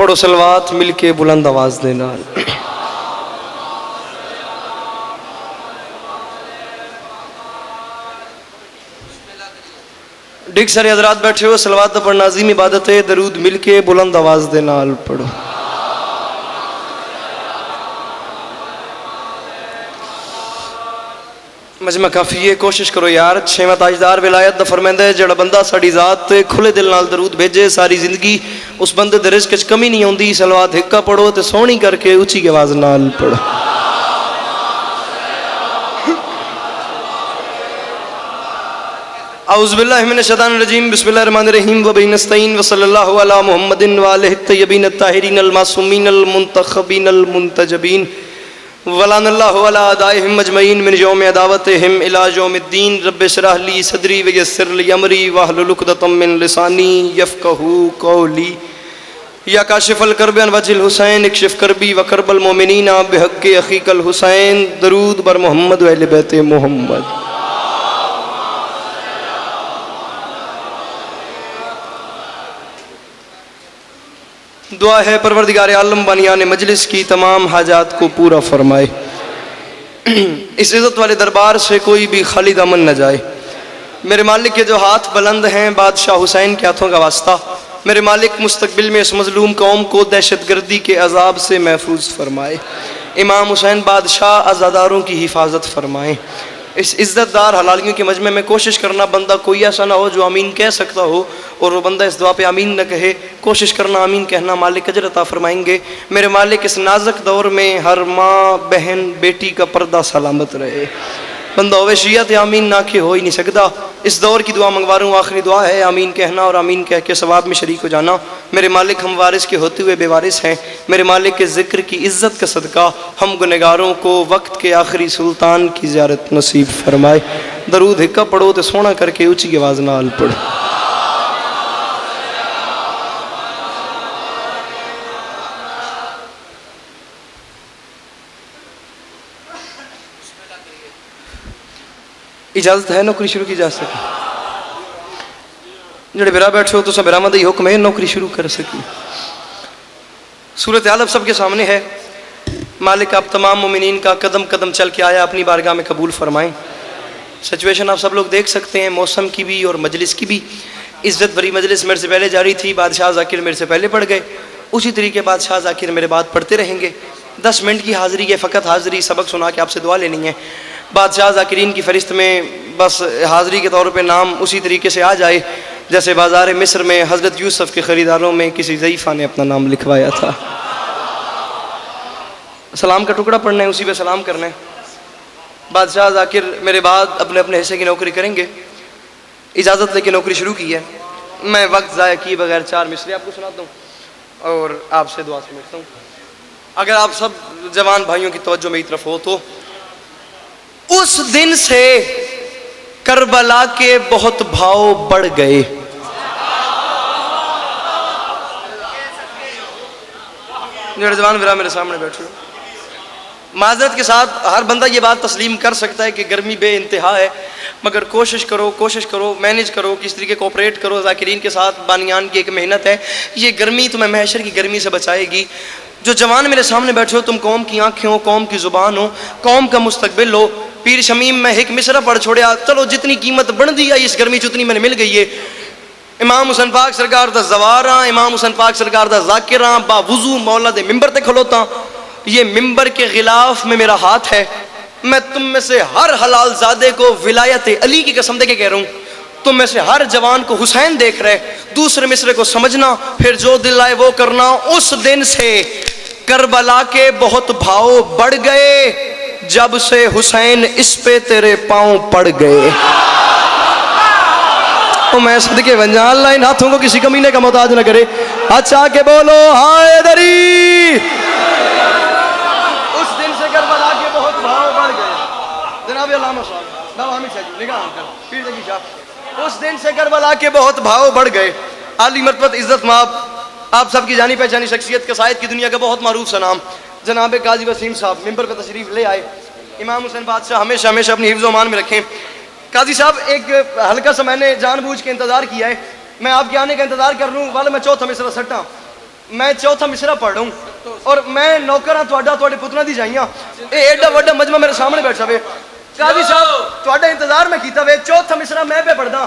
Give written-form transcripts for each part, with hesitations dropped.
پڑھو صلوات مل کے بلند آواز دے نال۔ ڈگ سارے حضرات بیٹھے ہو، صلوات دا پڑھنا عظیم عبادت ہے، درود مل کے بلند آواز دے نال پڑھو۔ مجمع کافی ہے، کوشش کرو یار۔ چھویں تاجدار ولایت دا فرماندا ہے جڑا بندہ ساڈی ذات تے کھلے دل نال درود بھیجے ساری زندگی اس بندے دے رزق وچ کمی نہیں ہوندی۔ صلوات ہکا پڑھو تے سونی کر کے اونچی آواز نال پڑھو۔ اعوذ باللہ من الشیطان الرجیم، بسم اللہ الرحمن الرحیم، وبہ نستعین، وصلی اللہ علی محمد وآلہ الطیبین الطاہرین المعصومین المنتخبین المنتجبین، ولعن اللہ علی اعدائہم اجمعین من یوم عداوتہم الی یوم الدین۔ رب اشرح لی صدری ویسر لی امری واحلل عقدۃ من لسانی یفقہوا قولی۔ یا کاشف الکرب عن وجہ الحسین اکشف کربی وکرب المؤمنین بحق اخیک الحسین۔ درود بر محمد و اہل بیت محمد۔ دعا ہے پروردگار عالم بانیان مجلس کی تمام حاجات کو پورا فرمائے، اس عزت والے دربار سے کوئی بھی خالی دامن نہ جائے۔ میرے مالک کے جو ہاتھ بلند ہیں بادشاہ حسین کے ہاتھوں کا واسطہ، میرے مالک مستقبل میں اس مظلوم قوم کو دہشت گردی کے عذاب سے محفوظ فرمائے۔ امام حسین بادشاہ عزاداروں کی حفاظت فرمائے۔ اس عزت دار حلالیوں کے مجمع میں کوشش کرنا بندہ کوئی ایسا نہ ہو جو آمین کہہ سکتا ہو اور وہ بندہ اس دعا پہ آمین نہ کہے۔ کوشش کرنا آمین کہنا، مالک اجر عطا فرمائیں گے۔ میرے مالک اس نازک دور میں ہر ماں بہن بیٹی کا پردہ سلامت رہے۔ بندہ ہوئے شیعہ تے آمین نہ کہ ہو ہی نہیں سکتا۔ اس دور کی دعا منگوا رہا ہوں، آخری دعا ہے، آمین کہنا اور آمین کہہ کے ثواب میں شریک ہو جانا۔ میرے مالک ہم وارث کے ہوتے ہوئے بے وارث ہیں، میرے مالک کے ذکر کی عزت کا صدقہ ہم گنہگاروں کو وقت کے آخری سلطان کی زیارت نصیب فرمائے۔ درود ہکا پڑھو تے سونا کر کے اونچی آواز نال پڑھو۔ اجازت ہے نوکری شروع کی جا سکے؟ جڑے برا بیٹھے ہو تو سب برآمد ہی حکم ہے نوکری شروع کر سکی۔ صورتحال اب سب کے سامنے ہے، مالک آپ تمام مومنین کا قدم قدم چل کے آیا اپنی بارگاہ میں قبول فرمائیں۔ سچویشن آپ سب لوگ دیکھ سکتے ہیں، موسم کی بھی اور مجلس کی بھی۔ عزت بری مجلس میرے سے پہلے جاری تھی، بادشاہ ذاکر میرے سے پہلے پڑھ گئے، اسی طریقے بادشاہ ذاکر میرے بعد پڑھتے رہیں گے۔ 10 منٹ کی حاضری ہے، فقط حاضری، سبق سنا کے آپ سے دعا لینی ہے۔ بادشاہ ذاکرین کی فہرست میں بس حاضری کے طور پہ نام اسی طریقے سے آ جائے جیسے بازار مصر میں حضرت یوسف کے خریداروں میں کسی ضعیفہ نے اپنا نام لکھوایا تھا۔ سلام کا ٹکڑا پڑھنا ہے، اسی پہ سلام کرنا ہے۔ بادشاہ ذاکر میرے بعد اپنے اپنے حصے کی نوکری کریں گے۔ اجازت لے کے نوکری شروع کی ہے۔ میں وقت ضائع کیے بغیر 4 مصرے آپ کو سناتا ہوں اور آپ سے دعا سمجھتا ہوں۔ اگر آپ سب جوان بھائیوں کی توجہ میری طرف ہو تو اس دن سے کربلا کے بہت بھاؤ بڑھ گئے۔ میرے جوان برا میرے سامنے بیٹھے ہو، معذرت کے ساتھ ہر بندہ یہ بات تسلیم کر سکتا ہے کہ گرمی بے انتہا ہے، مگر کوشش کرو مینیج کرو، کس طریقے کوپریٹ کرو ذاکرین کے ساتھ۔ بانیان کی ایک محنت ہے، یہ گرمی تمہیں محشر کی گرمی سے بچائے گی۔ جو جوان میرے سامنے بیٹھے ہو، تم قوم کی آنکھیں ہو، قوم کی زبان ہو، قوم کا مستقبل ہو۔ پیر شمیم میں ایک مصرع پڑھ چھوڑیا، چلو جتنی قیمت بڑھ دی ہے اس گرمی جتنی میں نے مل گئی ہے۔ امام حسین پاک سرکار دا زواراں، امام حسین پاک سرکار دا ذاکراں، با وضو مولا دے ممبر تے کھلوتا۔ یہ ممبر کے غلاف میں میرا ہاتھ ہے، میں تم میں سے ہر حلال زادے کو ولایت علی کی قسم دے کے کہہ رہا ہوں، تم میں سے ہر جوان کو حسین دیکھ رہے، دوسرے مصرے کو سمجھنا، پھر جو دل آئے وہ کرنا۔ اس دن سے کربلا کے بہت بھاؤ بڑھ گئے، جب سے حسین اس پہ تیرے پاؤں پڑ گئے۔ تو میں صدقے بن جاؤں، اللہ ان ہاتھوں کو کسی کمینے کا محتاج نہ کرے۔ اچھا کہ بولو حیدری۔ اس دن سے کربلا کے بہت بھاؤ بڑھ گئے۔ جناب علامہ صاحب، بابا حامد صاحب جی، نگاہ کر پیر زکی صاحب۔ اس دن سے کربلا کے بہت بھاؤ بڑھ گئے۔ عالی مرتبت عزت مآب آپ سب کی جانی پہچانی شخصیت قصائد کی دنیا کا بہت معروف سا نام جناب قاضی وسیم صاحب ممبر پہ تشریف لے آئے۔ امام حسین بادشاہ ہمیشہ ہمیشہ اپنی حفظ و امان میں رکھیں۔ قاضی صاحب، ایک ہلکا سا میں نے جان بوجھ کے انتظار کیا ہے، میں آپ کے آنے کا انتظار کر رہا ہوں، والا میں چوتھا مصرع سٹا میں چوتھا مصرع پڑھ رہا ہوں اور میں نوکر ہاں تواڈے پتراں دی جائیاں اے ایڈا وڈا مجمع میرے سامنے بیٹھا وے قاضی صاحب تواڈا انتظار میں کیتا وے چوتھا مصرع میں پہ پڑھدا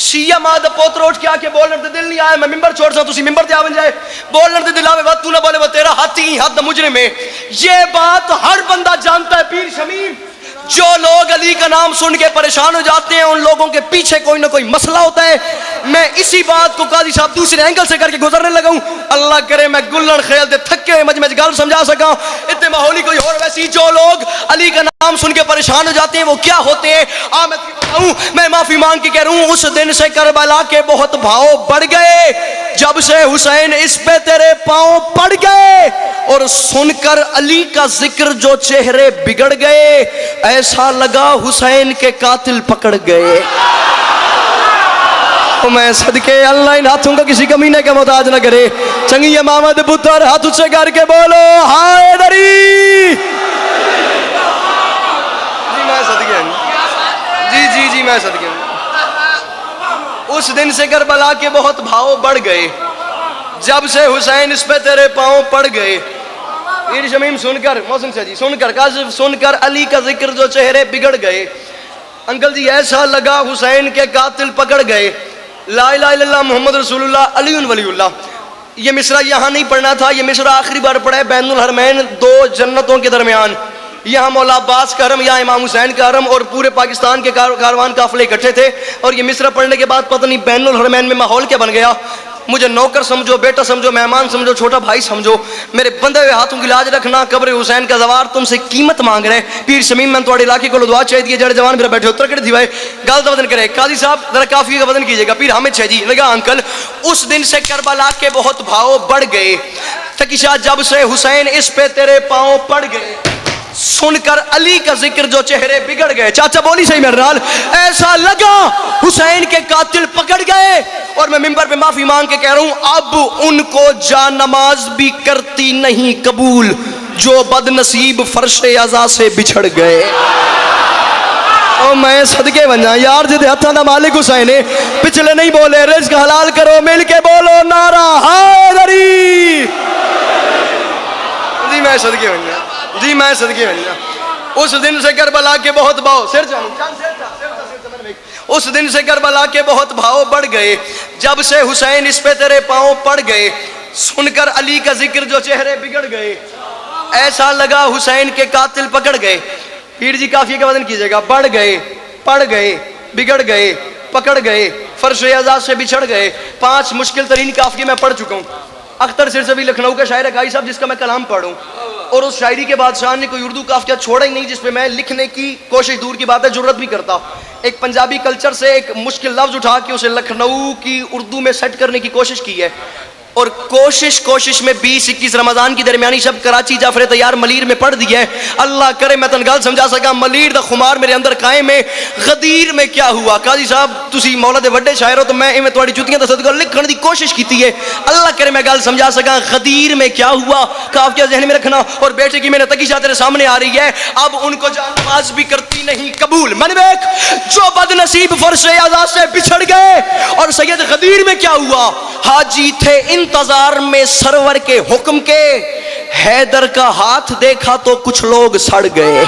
شیعہ ماں دا پوتر اٹھ کے آ کے بولن تے دل نہیں آیا میں ممبر چھوڑ سا تسی ممبر تے آون جائے بولن تے دل آوے وا تو نہ بولے وہ تیرا ہاتھی حد مجرم ہے یہ بات ہر بندہ جانتا ہے پیر شمیم جو لوگ علی کا نام سن کے پریشان ہو جاتے ہیں ان لوگوں کے پیچھے کوئی نہ کوئی مسئلہ ہوتا ہے میں اسی بات کو قاضی صاحب دوسرے اینگل سے کر کے گزرنے لگا ہوں اللہ کرے میں گلن خیل دے تھکے ہوئے مجھ گل سمجھا سکا اتنے ماحولی کوئی اور ویسی جو لوگ علی کا نام سن کے پریشان ہو جاتے ہیں وہ کیا ہوتے ہیں میں معافی مانگ کے کہہ رہا ہوں اس دن سے کربلا کے بہت بھاؤ بڑھ گئے جب سے حسین اس پہ تیرے پاؤں پڑ گئے اور سن کر علی کا ذکر جو چہرے بگڑ گئے ایسا لگا حسین کے قاتل پکڑ گئے میں صدقے اللہ ان ہاتھوں کا کسی کمینے کا محتاج نہ کرے چنگی امامت پتر ہاتھ سے کر کے بولو ہائے دری جی میں صدقے جی میں صدقے اس دن سے کربلا کے بہت بھاؤ بڑھ گئے جب سے حسین اس پہ تیرے پاؤں پڑ گئے پیر شمیم سن کر محسن سے جی سن کر کاشف سن کر علی کا ذکر جو چہرے بگڑ گئے انکل جی ایسا لگا حسین کے قاتل پکڑ گئے لا الہ الا اللہ محمد رسول اللہ علی ولی اللہ یہ مصرع یہاں نہیں پڑھنا تھا یہ مصرع آخری بار پڑھا ہے بین الحرمین دو جنتوں کے درمیان یہاں مولا عباس کا حرم یہاں امام حسین کا حرم اور پورے پاکستان کے کاروان قافلے اکٹھے تھے اور یہ مصرع پڑھنے کے بعد پتہ نہیں بین الحرمین میں ماحول کیا بن گیا مجھے نوکر سمجھو بیٹا سمجھو مہمان سمجھو چھوٹا بھائی سمجھو میرے بندے ہوئے ہاتھوں کی لاج رکھنا قبر حسین کا زوار تم سے قیمت مانگ رہے پیر شمیم میں تھوڑے علاقے کو دعا چاہیے دیئے جڑے جوان میرا بیٹھے اتر کر دیوائے گال دا وزن کرے قاضی صاحب ذرا کافی کا وزن کیجئے گا پیر حامد شاہ جی لگا انکل اس دن سے کربلا کے بہت بھاؤ بڑھ گئے تکیشہ جب سے حسین اس پہ تیرے پاؤں پڑ گئے سن کر علی کا ذکر جو چہرے بگڑ گئے چاچا بولی صحیح میرے نال ایسا لگا حسین کے قاتل پکڑ گئے اور میں ممبر پہ معافی مانگ کے کہہ رہا ہوں اب ان کو جا نماز بھی کرتی نہیں قبول جو بد نصیب فرش عزا سے بچھڑ گئے اور میں صدقے بنجا یار جدے ہتھاں دا مالک حسین ہے پچھلے نہیں بولے رزق حلال کرو مل کے بولو نعرہ حیدری جی میں صدقے بنجا جی میں صدقے بنجا اس دن سے کربلا کے بہت بھاؤ سر اس دن سے کربلا کے بہت بھاؤ بڑھ گئے جب سے حسین اس پہ تیرے پاؤں پڑ گئے سن کر علی کا ذکر جو چہرے بگڑ گئے ایسا لگا حسین کے قاتل پکڑ گئے پیر جی کافی کا وزن کیجئے گا بڑھ گئے پڑ گئے بگڑ گئے پکڑ گئے فرش عزا سے بچھڑ گئے 5 مشکل ترین کافی میں پڑھ چکا ہوں اختر سرسوی لکھنؤ کا شاعر ہے قاضی صاحب جس کا میں کلام پڑھوں اور اس شاعری کے بادشاہ نے کوئی اردو کافیہ چھوڑا ہی نہیں جس پہ میں لکھنے کی کوشش دور کی بات ہے جرت بھی کرتا ایک پنجابی کلچر سے ایک مشکل لفظ اٹھا کے اسے لکھنؤ کی اردو میں سیٹ کرنے کی کوشش کی ہے اور کوشش میں 20-21 رمضان کی درمیانی شب کراچی جعفر تیار ملیر میں پڑھ دی ہے اللہ کرے میں تنگال سمجھا سکا ملیر دا خمار میرے اندر قائم ہے غدیر میں کیا ہوا قاضی صاحب تسی مولا دے وڈے شاعر ہو تو میں ایویں تواڈی جوتیاں دا صدقہ لکھن دی کوشش کیتی ہے اللہ کرے میں گل سمجھا سکا غدیر میں کیا ہوا قافیہ ذہن میں رکھنا اور بیٹے کی میں نے تقی شاہ تیرے سامنے آ رہی ہے اب ان کو جان نماز بھی کرتی نہیں قبول من بیک جو بد نصیب فرش عزا سے بچھڑ گئے اور سید غدیر میں کیا ہوا حاجی تھے انتظار میں سرور کے حکم کے حیدر کا ہاتھ دیکھا تو کچھ لوگ سڑ گئے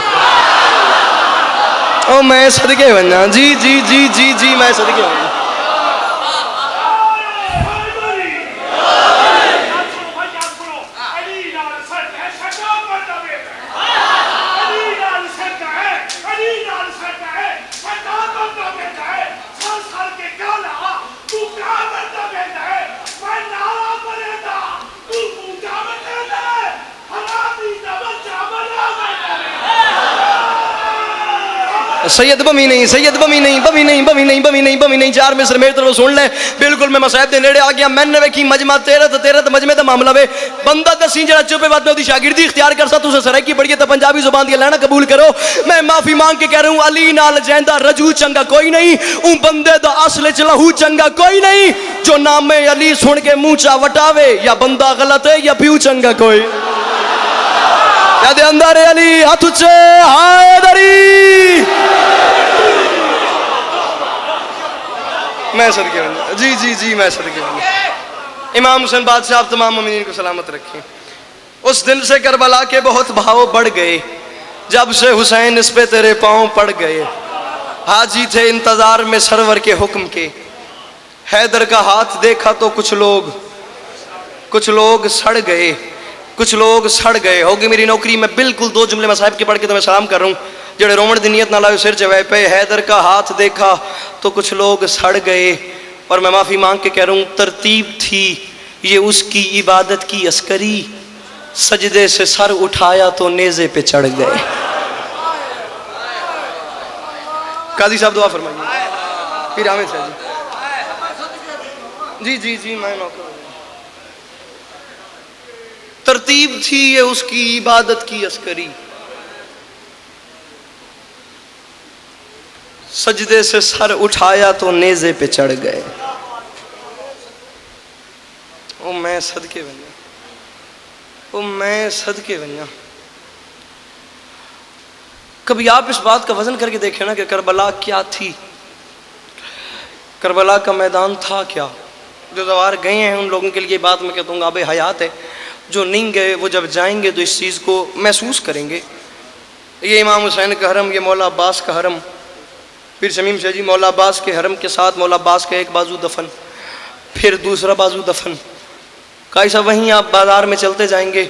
او میں صدقے بننا جی میں صدقے بننا سید بمی نہیں 4 مصر میرے طرف سن لے بالکل میں مسائب دے نیڑے آ گیا میں نے ویکھی مجمع تیرے مجمع دا معاملہ وے بندہ دسی جڑا چوپے واد میں دی شاگردی اختیار کر سا تسے سرائکی پڑھیے تے پنجابی زبان دی لینا قبول کرو میں معافی مانگ کے کہہ رہا ہوں علی نال جیندا رجو چنگا کوئی نہیں اون بندے دا اصل وچ لہو چنگا کوئی نہیں جو نام علی سن کے منہ چا وٹاوے یا بندہ غلط ہے یا پیو چنگا کوئی یا دے اندر علی ہاتھ اچھے حیدری میں صدقے بننا جی میں صدقے بننا امام حسین بادشاہ آپ تمام مومنین کو سلامت رکھیں۔ اس دن سے کربلا کے بہت بھاؤ بڑھ گئے، جب سے حسین اس پہ تیرے پاؤں پڑ گئے۔ حاجی تھے انتظار میں سرور کے حکم کے، حیدر کا ہاتھ دیکھا تو کچھ لوگ سڑ گئے، کچھ لوگ سڑ گئے۔ ہوگی میری نوکری، میں بالکل 2 جملے مصاحب کے پڑھ کے تمہیں سلام کر رہا ہوں، جڑے رومن دی نیت نہ لائے سر چوائے پہ۔ حیدر کا ہاتھ دیکھا تو کچھ لوگ سڑ گئے، اور میں معافی مانگ کے کہہ رہا ہوں، ترتیب تھی یہ اس کی عبادت کی عسکری، سجدے سے سر اٹھایا تو نیزے پہ چڑھ گئے۔ قاضی صاحب دعا فرمائیے۔ پھر حامد صاحب جی میں نوکر۔ ترتیب تھی یہ اس کی عبادت کی عسکری، سجدے سے سر اٹھایا تو نیزے پہ چڑھ گئے۔ او میں صدقے بنیا، او میں صدقے بنیا۔ کبھی آپ اس بات کا وزن کر کے دیکھیں نا کہ کربلا کیا تھی، کربلا کا میدان تھا کیا۔ جو زوار گئے ہیں ان لوگوں کے لیے بات میں کہتا ہوں آب حیات ہے، جو نہیں گئے وہ جب جائیں گے تو اس چیز کو محسوس کریں گے۔ یہ امام حسین کا حرم، یہ مولا عباس کا حرم، پھر شمیم شاہ جی مولا عباس کے حرم کے ساتھ مولا عباس کا ایک بازو دفن، پھر دوسرا بازو دفن۔ قاضی صاحب وہیں آپ بازار میں چلتے جائیں گے،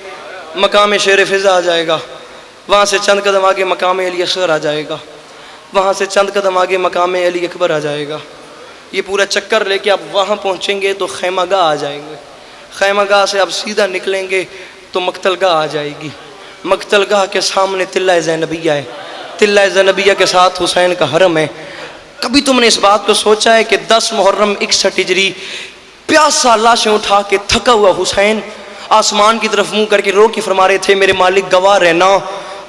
مقام شیر فضا آ جائے گا، وہاں سے چند قدم آگے مقام علی اصغر آ جائے گا، وہاں سے چند قدم آگے مقام علی اکبر آ جائے گا۔ یہ پورا چکر لے کے آپ وہاں پہنچیں گے تو خیمہ گاہ آ جائیں گے، خیمہ گاہ سے آپ سیدھا نکلیں گے تو مقتل گاہ آ جائے گی، مقتل گاہ کے سامنے تلہ زینبیہ ہے، تلہ زینبیہ کے ساتھ حسین کا حرم ہے۔ کبھی تم نے اس بات کو سوچا ہے کہ 10 محرم 61 ہجری پیاسا لاشیں اٹھا کے تھکا ہوا حسین آسمان کی طرف منہ کر کے رو کے فرما رہے تھے، میرے مالک گواہ رہنا،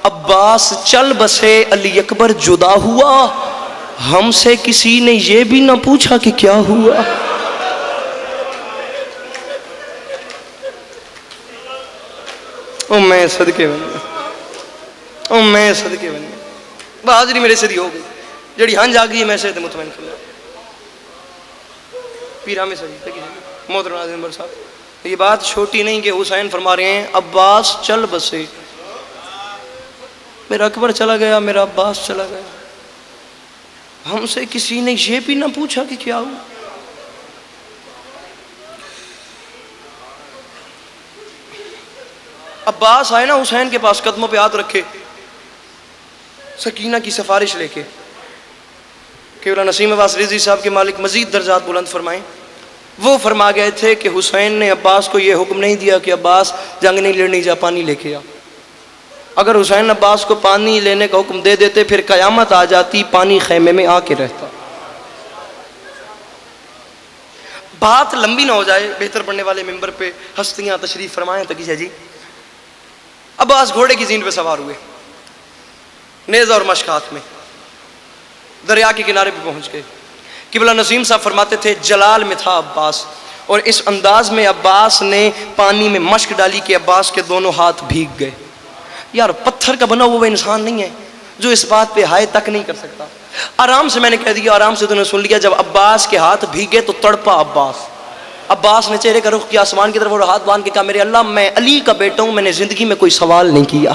عباس چل بسے علی اکبر جدا ہوا، ہم سے کسی نے یہ بھی نہ پوچھا کہ کیا ہوا۔ او میں صدقے بنیا، او میں صدقے بنیا۔ بہادری میرے سے دی ہو گئی، جڑی ہنج آ گئی میں سے مطمئن کر لیا۔ پیر حامد صاحب محترم ناظرین بر صاحب، یہ بات چھوٹی نہیں کہ حسین فرما رہے ہیں عباس چل بسے، میرا اکبر چلا گیا، میرا عباس چلا گیا، ہم سے کسی نے یہ بھی نہ پوچھا کہ کیا ہوا۔ عباس آئے نا حسین کے پاس، قدموں پہ ہاتھ رکھے، سکینہ کی سفارش لے کے، کہ نسیم عباس رضی صاحب کے مالک مزید درجات بلند فرمائیں۔ وہ فرما گئے تھے کہ حسین نے عباس کو یہ حکم نہیں دیا کہ عباس جنگ نہیں لڑنی، جا پانی لے کے آ۔ اگر حسین عباس کو پانی لینے کا حکم دے دیتے پھر قیامت آ جاتی، پانی خیمے میں آ کے رہتا۔ بات لمبی نہ ہو جائے، بہتر پڑھنے والے ممبر پہ ہستیاں تشریف فرمائیں۔ تقی جی عباس گھوڑے کی زین پہ سوار ہوئے، نیزہ اور مشک ہاتھ میں، دریا کے کنارے پہ پہنچ گئے۔ قبلہ نسیم صاحب فرماتے تھے جلال میں تھا عباس، اور اس انداز میں عباس نے پانی میں مشک ڈالی کہ عباس کے دونوں ہاتھ بھیگ گئے۔ یار پتھر کا بنا ہوا وہ انسان نہیں ہے جو اس بات پہ ہائے تک نہیں کر سکتا۔ آرام سے میں نے کہہ دیا، آرام سے تو نے سن لیا، جب عباس کے ہاتھ بھیگے تو تڑپا عباس نے چہرے کا رخ کیا آسمان کی طرف اور ہاتھ باندھ کے کہا، میرے اللہ میں علی کا بیٹا ہوں، میں نے زندگی میں کوئی سوال نہیں کیا،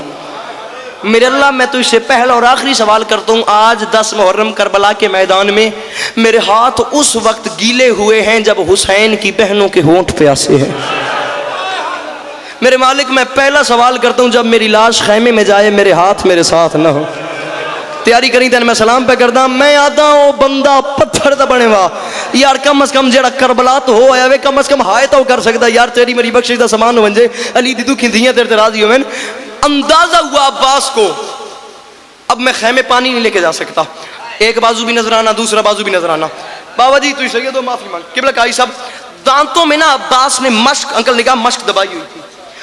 میرے اللہ میں تو اس سے پہلا اور آخری سوال کرتا ہوں، آج 10 محرم کربلا کے میدان میں میرے ہاتھ اس وقت گیلے ہوئے ہیں جب حسین کی بہنوں کے ہونٹ پیاسے ہیں۔ میرے مالک میں پہلا سوال کرتا ہوں، جب میری لاش خیمے میں جائے میرے ہاتھ میرے ساتھ نہ ہو۔ تیاری کریں تین میں سلام پہ کردا، میں آدھا ہوں بندہ پتھر دا بنے وا، یار کم از کم جڑا کربلا تو ہو آیا وے، کم از کم ہائے تو کر سکتا، یار تیری میری بخشش دا سامان ہو ونجے، علی دی دکھی دیاں تیرے راضی ہوئن۔ اندازہ ہوا عباس کو اب میں خیمے پانی نہیں لے کے جا سکتا، ایک بازو بھی نظر آنا، دوسرا بازو بھی نظر آنا۔ بابا جی تو سید ہو، معافی مانگ۔ قبلہ قائی صاحب دانتوں میں نا عباس نے مشک، انکل نے کہا مشک دبائی ہوئی تھی،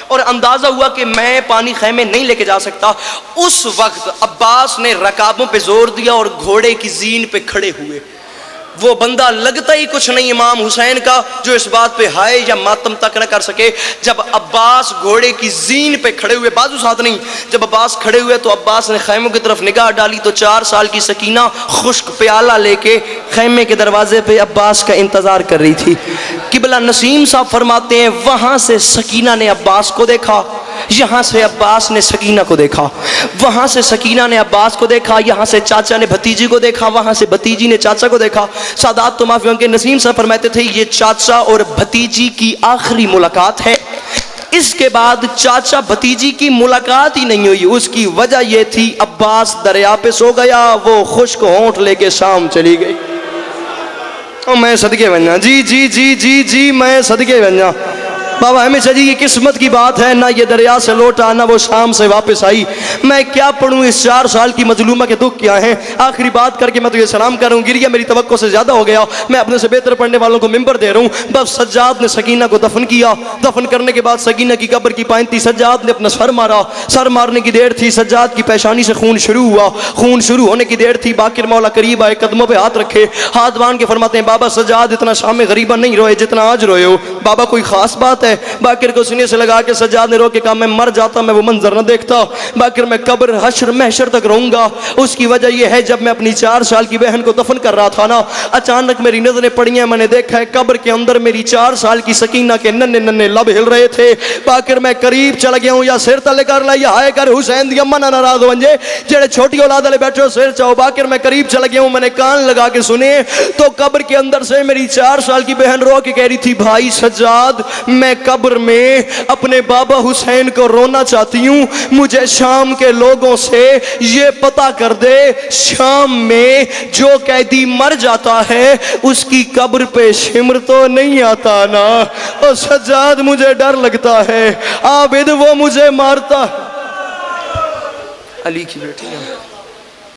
اور اندازہ ہوا کہ میں پانی خیمے نہیں لے کے جا سکتا۔ اس وقت عباس نے رکابوں پہ زور دیا اور گھوڑے کی زین پہ کھڑے ہوئے۔ وہ بندہ لگتا ہی کچھ نہیں امام حسین کا جو اس بات پہ ہائے یا ماتم تک نہ کر سکے۔ جب عباس گھوڑے کی زین پہ کھڑے ہوئے، بازو ساتھ نہیں، جب عباس کھڑے ہوئے تو عباس نے خیموں کی طرف نگاہ ڈالی تو 4 سال کی سکینہ خشک پیالہ لے کے خیمے کے دروازے پہ عباس کا انتظار کر رہی تھی۔ قبلہ نسیم صاحب فرماتے ہیں وہاں سے سکینہ نے عباس کو دیکھا، یہاں سے عباس نے سکینہ کو دیکھا، وہاں سے سکینہ نے عباس کو دیکھا، یہاں سے چاچا نے بھتیجی کو دیکھا، وہاں سے بھتیجی نے چاچا کو دیکھا۔ سادات تو معافی کے نسیم صاحب فرماتے تھے یہ چاچا اور بھتیجی کی آخری ملاقات ہے، اس کے بعد چاچا بھتیجی کی ملاقات ہی نہیں ہوئی۔ اس کی وجہ یہ تھی عباس دریا پہ سو گیا، وہ خشک ہونٹ لے کے شام چلی گئی۔ میں صدقے بنجا، جی جی جی جی جی میں صدقے بنجا بابا ہمیشہ جی، یہ قسمت کی بات ہے، نہ یہ دریا سے لوٹا نہ وہ شام سے واپس آئی۔ میں کیا پڑھوں اس 4 سال کی مظلومہ کے دکھ کیا ہیں۔ آخری بات کر کے میں تو یہ سلام کروں، گریہ میری توقع سے زیادہ ہو گیا، میں اپنے سے بہتر پڑھنے والوں کو ممبر دے رہا ہوں۔ بس سجاد نے سکینہ کو دفن کیا، دفن کرنے کے بعد سکینہ کی قبر کی پائن تھی، سجاد نے اپنا سر مارا، سر مارنے کی دیر تھی، سجاد کی پیشانی سے خون شروع ہوا، خون شروع ہونے کی دیر تھی، باقر مولا قریب آئے، قدموں پہ ہاتھ رکھے، ہاتھ باندھ کے فرماتے ہیں بابا سجاد اتنا شام غریبہ نہیں روئے جتنا آج روئے ہو، بابا کوئی خاص بات ہے؟ باقر کو سینے سے لگا کے سجاد نے رو کے کہا میں مر جاتا میں وہ منظر نہ دیکھتا، باقر میں قبر حشر محشر تک رہوں گا۔ اس کی وجہ یہ ہے جب میں اپنی 4 سال کی بہن کو دفن کر رہا تھا نا، اچانک میری نظریں پڑی ہیں، میں نے دیکھا ہے قبر کے اندر میری 4 سال کی سکینہ کے ننھے ننھے لب ہل رہے تھے۔ باقر میں قریب چل گیا ہوں، یا سر تلے کر لا یا ہائے کر حسین دی اماں نہ ناراض ہو جے جڑے چھوٹی اولاد والے بیٹھے ہو سر چاہو۔ باقر میں قریب چل گیا ہوں، میں نے کان لگا کے سنے تو قبر کے اندر سے میری 4 سال کی بہن رو کے کہہ رہی تھی بھائی سجاد میں قبر میں اپنے بابا حسین کو رونا چاہتی ہوں، مجھے شام کے لوگوں سے یہ پتہ کر دے شام میں جو قیدی مر جاتا ہے اس کی قبر پہ شمر تو نہیں آتا نا۔ اور سجاد مجھے ڈر لگتا ہے، عابد وہ مجھے مارتا۔ علی کی بیٹی ہے